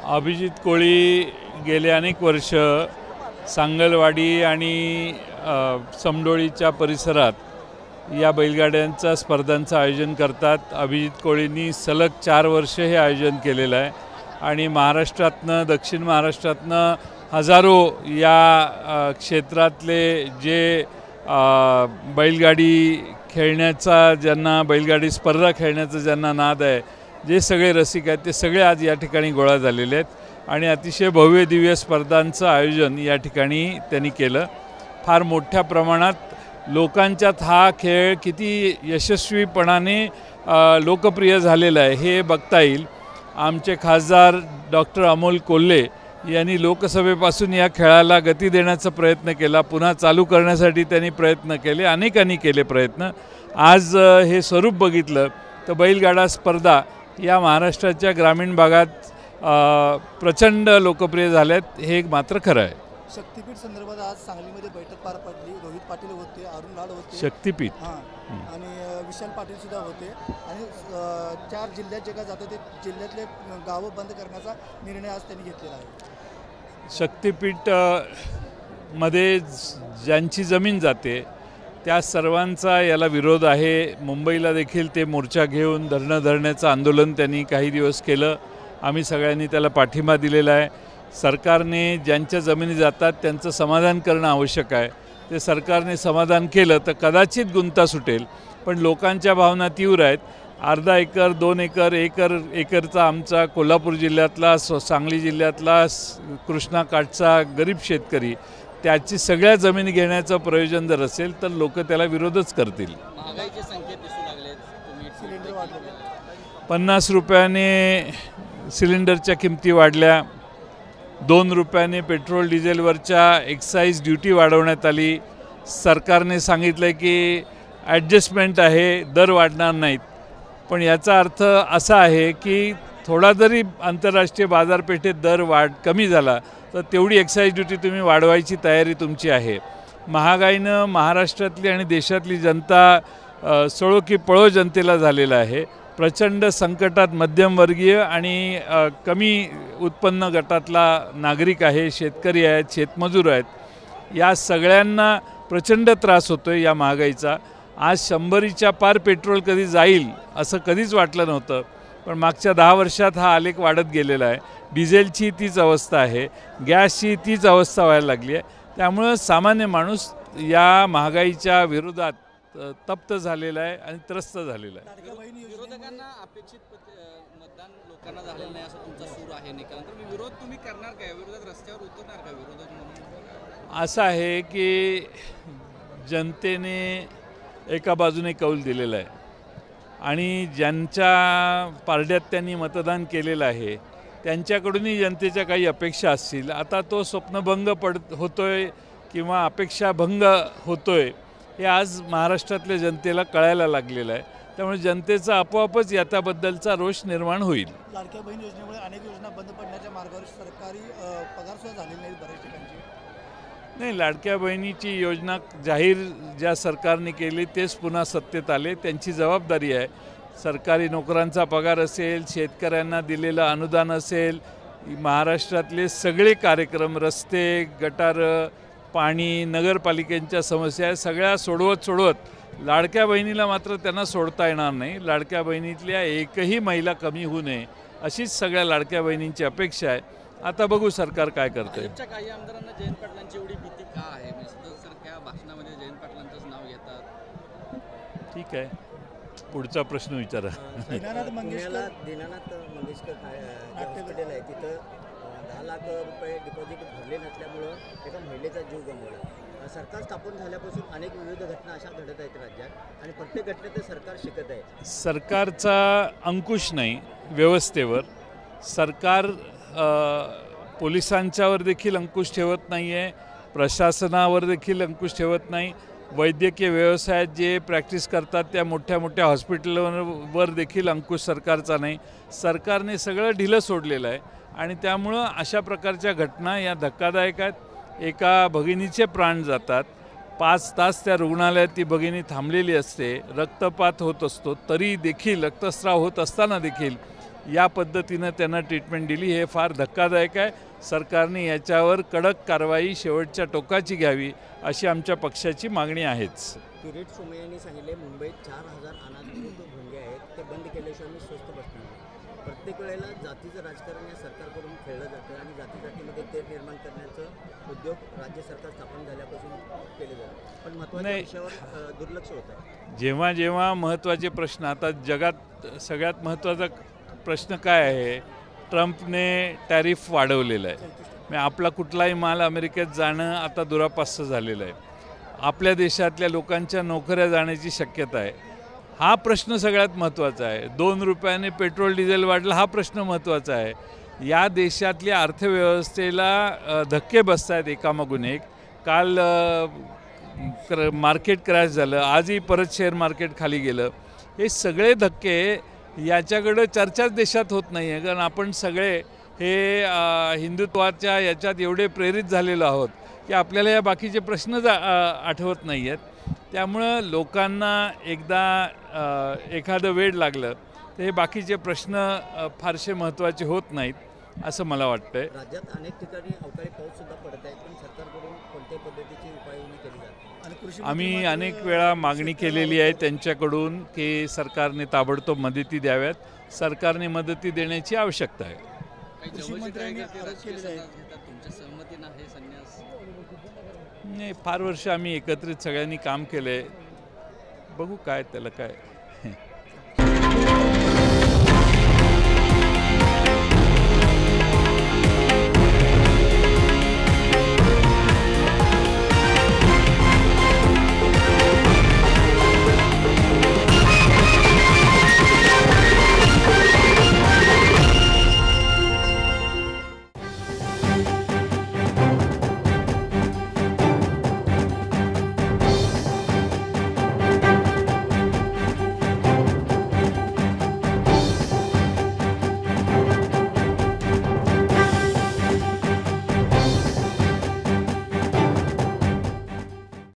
अभिजित कोळी गेले अनेक वर्ष सांगलवाडी आणि समडोळीच्या परिसरात या बैलगाड्यांच्या स्पर्धांचं आयोजन करतात। अभिजित कोळींनी सलग 4 वर्ष हे आयोजन केलेलं आहे आणि महाराष्ट्रातनं दक्षिण महाराष्ट्रातनं हजारो या क्षेत्रातले जे बैलगाडी खेळण्याचा ज्यांना बैलगाडी स्पर्धा खेळण्याचा ज्यांना नाद आहे, जे सगळे रसिक आहेत ते सगळे आज या ठिकाणी गोळा झालेले आहेत आणि अतिशय भव्य दिव्य स्पर्धांचं आयोजन या ठिकाणी त्यांनी केलं। फार मोठ्या प्रमाणात लोकांच्यात हा खेळ किती यशस्वीपणाने लोकप्रिय झालेला आहे हे बघता येईल। आमचे खासदार डॉक्टर अमोल कोल्हे यांनी लोकसभेपासून या खेळाला गती देण्याचा प्रयत्न केला, पुन्हा चालू करण्यासाठी त्यांनी प्रयत्न केले, अनेकांनी केले प्रयत्न। आज हे स्वरूप बघितलं तर बैलगाडा स्पर्धा या महाराष्ट्राच्या ग्रामीण भागात प्रचंड लोकप्रिय झाल्यात, हे मात्र खरं आहे। शक्तिपीठ संदर्भात आज सांगलीमध्ये बैठक पार पडली। रोहित पाटील होते, अरुण लाड होते, शक्तिपीठ आणि विशाल पाटील सुद्धा होते आणि 4 जिल्ह्यात जे काय जातं ते जिल्ह्यातले गावं बंद करण्याचा निर्णय आज त्यांनी घेतलेला आहे। शक्तिपीठ मध्ये ज्यांची जमीन जाते त्या सर्वांचा याला विरोध आहे। मुंबईला देखील ते मोर्चा घेऊन धरणं धरण्याचं आंदोलन त्यांनी काही दिवस केलं। आम्ही सगळ्यांनी त्याला पाठिंबा दिलेला आहे। सरकारने ज्यांच्या जमिनी जातात त्यांचं समाधान करणं आवश्यक आहे। ते सरकारने समाधान केलं तर कदाचित गुंता सुटेल, पण लोकांच्या भावना तीव्र आहेत। अर्धा एकर, 2 एकर, एकरचा आमचा कोल्हापूर जिल्ह्यातला, सांगली जिल्ह्यातला कृष्णा काठचा गरीब शेतकरी त्याची सगळ्या जमिनी घेण्याचं प्रयोजन जर असेल तर लोक त्याला विरोधच करतील। महागाईचे संकेत दिसू लागलेत, तुम्ही सिलेंडर वाढले, 50 रुपयाने सिलेंडरच्या किमती वाढल्या, 2 रुपयाने पेट्रोल डिझेलवरच्या एक्साईज ड्युटी वाढवण्यात आली। सरकारने सांगितलं की ॲडजस्टमेंट आहे, दर वाढणार नाहीत, पण याचा अर्थ असा आहे की थोडा जरी आंतरराष्ट्रीय बाजारपेठेत दर कमी झाला तर तेवढी एक्साईज ड्युटी तुम्ही वाढवायची तयारी तुमची आहे। महागाईनं महाराष्ट्रातली आणि देशातली जनता सळो की पळो जनतेला झालेला आहे। प्रचंड संकटात मध्यमवर्गीय आणि कमी उत्पन्न गटातला नागरिक आहे, शेतकरी आहेत, शेतमजूर आहेत, या सगळ्यांना प्रचंड त्रास होतो आहे या महागाईचा। आज 100च्या पार पेट्रोल कधी जाईल असं कधीच वाटलं नव्हतं, पण मागच्या 10 वर्षात हा आलेख वाढत गेलेला आहे। डिझेलची तीच अवस्था आहे, गॅसची तीच अवस्था व्हायला लागली आहे। त्यामुळं सामान्य माणूस या महागाईच्या विरोधात तप्त झालेला आहे आणि त्रस्त झालेला आहे। विरोधकांना अपेक्षित मतदान लोकांना झालेलं नाही असं तुमचा सूर आहे निकालानंतर, विरोध तुम्ही करणार काय? विरोधक रस्त्यावर उतरणार का विरोधक म्हणून? असं आहे की जनतेने एका बाजूने कौल दिलेला आहे आणि ज्यांच्या पारड्यात त्यांनी मतदान केलेलं आहे त्यांच्याकडूनही जनतेच्या काही अपेक्षा असतील। आता तो स्वप्नभंग होतोय किंवा अपेक्षाभंग होतोय हे आज महाराष्ट्रातल्या जनतेला कळायला लागलेलं आहे। त्यामुळे जनतेचा आपोआपच याच्याबद्दलचा रोष निर्माण होईल। लाडक्या बहीण योजनेमुळे अनेक योजना बंद पडण्याच्या मार्गावर सरकारी पगारसुद्धा झालेले नाहीत बऱ्याच ठिकाणचे। नाही, लाडक्या बहिणीची योजना जाहीर ज्या सरकारने केली तेच पुन्हा सत्तेत आले, त्यांची जबाबदारी आहे। सरकारी नोकरांचा पगार असेल, शेतकऱ्यांना दिलेलं अनुदान असेल, महाराष्ट्रातले सगळे कार्यक्रम, रस्ते, गटार, पाणी, नगरपालिकेच्या समस्या सगळ्या सोडवत लाडक्या बहिणीला मात्र त्यांना सोडता येणार नाही। लाडक्या बहिणीतल्या एकही महिला कमी होऊ नये अशीच सगळ्या लाडक्या बहिणींची अपेक्षा आहे। आता बघू सरकार काय करते। काही आमदारांना जयंत पाटलांची एवढी भीती का आहे? सारख्या भाषणामध्ये जयंत पाटलांचंच नाव घेतात। ठीक आहे, पुढचा प्रश्न विचारा। दीनानाथ मंगेशकर हॉस्पिटल आहे तिथं 10 लाख रुपये डिपॉझिट भरले नसल्यामुळं एका महिलेचा जीव गमावला। सरकार स्थापन झाल्यापासून अनेक विविध घटना अशा घडत आहेत राज्यात आणि प्रत्येक घटनेत सरकार शिकत आहे। सरकारचा अंकुश नाही व्यवस्थेवर, सरकार पोलिसांच्यावर देखील अंकुश ठेवत नाही आहे, प्रशासनावर देखील अंकुश ठेवत नाही, वैद्यकीय व्यवसायात जे प्रॅक्टिस करतात त्या मोठ्या मोठ्या हॉस्पिटलवर देखील अंकुश सरकारचा नाही। सरकारने सगळं ढिलं सोडलेलं आहे आणि त्यामुळं अशा प्रकारच्या घटना या धक्कादायक आहेत। एका भगिनीचे प्राण जातात, 5 तास त्या रुग्णालयात ती भगिनी थांबलेली असते, रक्तपात होत असतो, तरी देखील रक्तस्राव होत असताना देखील या पद्धतीनं त्यांना ट्रीटमेंट दिली, हे फार धक्कादायक आहे. सरकारने याच्यावर कडक कारवाई शेवटच्या टोकाची घ्यावी अशी आमच्या पक्षाची मागणी आहेच. किरीट सोमय्या यांनी सांगितले मुंबईत 4,000 अनाधिकृत भोंगे आहेत, ते बंद केल्याशिवाय मी स्वस्थ बसणार नाही. प्रत्येक वेळेला जातीचं राजकारण या सरकारकडून खेळलं जातं आणि जातीजातीमध्ये तेढ निर्माण करण्याचं उद्योग राज्य सरकार स्थापन झाल्यापासून केले जातात, पण महत्त्वाच्या नाही. विषयावर दुर्लक्ष होतं. जेव्हा जेव्हा महत्त्वाचे प्रश्न, आता जगात सगळ्यात महत्त्वाचा प्रश्न काय आहे, ट्रम्पने टॅरिफ वाढवलेलं आहे. म्हणजे आपला कुठलाही माल अमेरिकेत जाणं आता दुरापास्त झालेलं आहे. आपल्या देशातल्या लोकांच्या नोकऱ्या जाण्याची शक्यता आहे. हा प्रश्न सगळ्यात महत्त्वाचा आहे. 2 रुपयाने पेट्रोल डिझेल वाढलं, हा प्रश्न महत्त्वाचा आहे. या देशातल्या अर्थव्यवस्थेला धक्के बसत आहेत एकामागून एक. काल मार्केट क्रॅश झालं, आजही परत शेअर मार्केट खाली गेलं. हे सगळे धक्के याच्याकडं चर्चाच देशात होत नाही आहे, कारण आपण सगळे हे हिंदुत्वाच्या याच्यात एवढे प्रेरित झालेलो आहोत की आपल्याला या बाकीचे प्रश्नच आठवत नाही आहेत. त्यामुळं लोकांना एकदा एखादं वेड लागलं तर हे बाकीचे प्रश्न फारसे महत्त्वाचे होत नाहीत असं मला वाटतंय. राज्यात अनेक ठिकाणी अवकाळी पाऊस सुद्धा पडत आहे, पण सरकारकडून कोणत्याही पद्धतीची उपाययोजना केली जाते. आणि कृषी आम्ही अनेक वेळा मागणी केलेली आहे त्यांच्याकडून की सरकारने ताबडतोब मदती द्याव्यात. सरकारने मदती देण्याची आवश्यकता आहे. काही कृषी जवळचे मंत्र्यांनी कार्यकर्ते आरोप राजकीय केलेले आहेत. संन्यास घेतात, तुमच्या सहमतीनं हे संन्यास? नाही, फार वर्ष आम्ही एकत्रित सगळ्यांनी काम केलं आहे. बघू काय त्याला काय